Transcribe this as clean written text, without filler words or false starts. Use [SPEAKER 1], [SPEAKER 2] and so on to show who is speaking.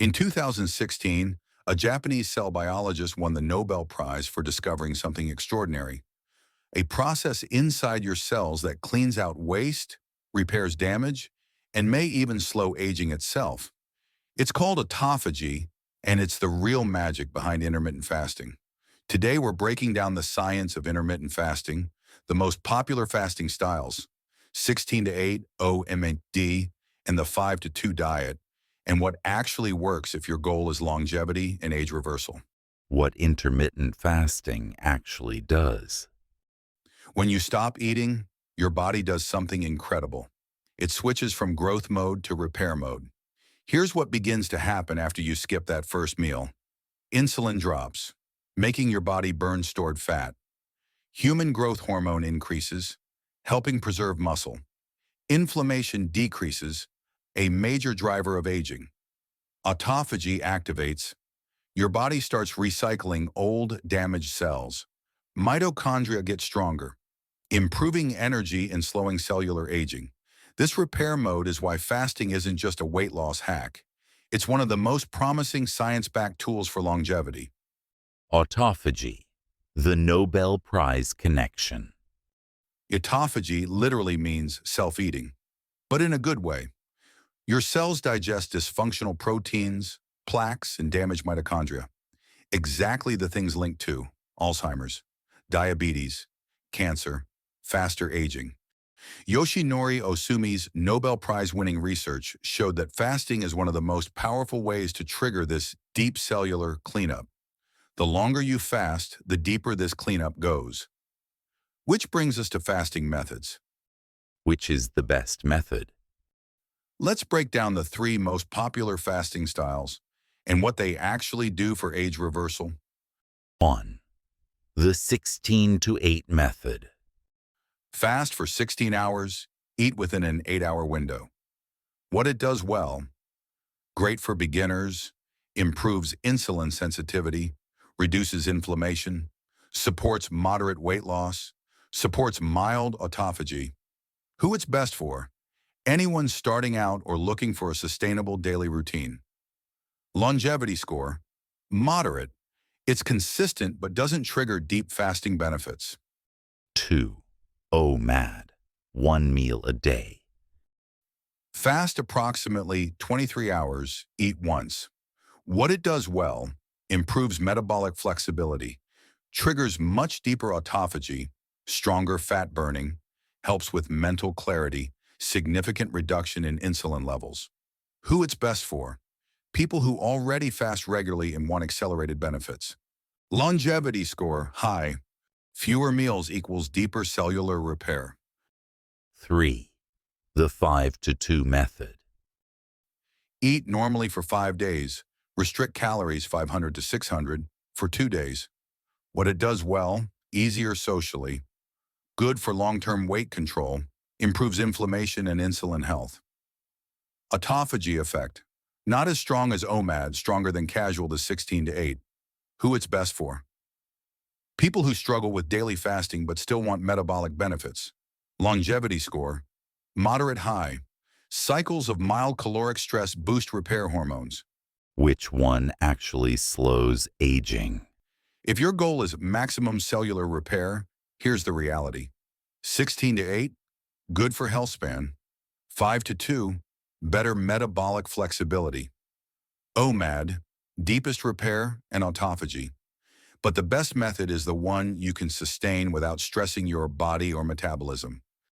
[SPEAKER 1] In 2016, a Japanese cell biologist won the Nobel Prize for discovering something extraordinary, a process inside your cells that cleans out waste, repairs damage, and may even slow aging itself. It's called autophagy, and it's the real magic behind intermittent fasting. Today, we're breaking down the science of intermittent fasting, the most popular fasting styles, 16 to 8 OMAD, and the 5 to 2 diet, and what actually works if your goal is longevity and age reversal.
[SPEAKER 2] What intermittent fasting actually does.
[SPEAKER 1] When you stop eating, your body does something incredible. It switches from growth mode to repair mode. Here's what begins to happen after you skip that first meal. Insulin drops, making your body burn stored fat. Human growth hormone increases, helping preserve muscle. Inflammation decreases, a major driver of aging. Autophagy activates. Your body starts recycling old, damaged cells. Mitochondria get stronger, improving energy and slowing cellular aging. This repair mode is why fasting isn't just a weight loss hack. It's one of the most promising science-backed tools for longevity.
[SPEAKER 2] Autophagy, the Nobel Prize connection.
[SPEAKER 1] Autophagy literally means self-eating, but in a good way. Your cells digest dysfunctional proteins, plaques, and damaged mitochondria. Exactly the things linked to Alzheimer's, diabetes, cancer, faster aging. Yoshinori Ohsumi's Nobel Prize-winning research showed that fasting is one of the most powerful ways to trigger this deep cellular cleanup. The longer you fast, the deeper this cleanup goes. Which brings us to fasting methods.
[SPEAKER 2] Which is the best method?
[SPEAKER 1] Let's break down the 3 most popular fasting styles and what they actually do for age reversal.
[SPEAKER 2] 1. The 16 to 8 method.
[SPEAKER 1] Fast for 16 hours, eat within an 8-hour window. What it does well: great for beginners, improves insulin sensitivity, reduces inflammation, supports moderate weight loss, supports mild autophagy. Who it's best for? Anyone starting out or looking for a sustainable daily routine. Longevity score: moderate. It's consistent but doesn't trigger deep fasting benefits.
[SPEAKER 2] 2. OMAD, 1 meal a day.
[SPEAKER 1] Fast approximately 23 hours, eat once. What it does well: improves metabolic flexibility, triggers much deeper autophagy, stronger fat burning, helps with mental clarity, significant reduction in insulin levels. Who it's best for? People who already fast regularly and want accelerated benefits. Longevity score: high. Fewer meals equals deeper cellular repair.
[SPEAKER 2] 3. The 5 to 2 method.
[SPEAKER 1] Eat normally for 5 days. Restrict calories 500 to 600 for 2 days. What it does well: easier socially, good for long-term weight control, improves inflammation and insulin health. Autophagy effect: not as strong as OMAD, stronger than casual to 16 to 8. Who it's best for? People who struggle with daily fasting but still want metabolic benefits. Longevity score: moderate high. Cycles of mild caloric stress boost repair hormones.
[SPEAKER 2] Which one actually slows aging?
[SPEAKER 1] If your goal is maximum cellular repair, here's the reality. 16 to 8, good for health span. 5 to 2, better metabolic flexibility. OMAD, deepest repair and autophagy. But the best method is the one you can sustain without stressing your body or metabolism.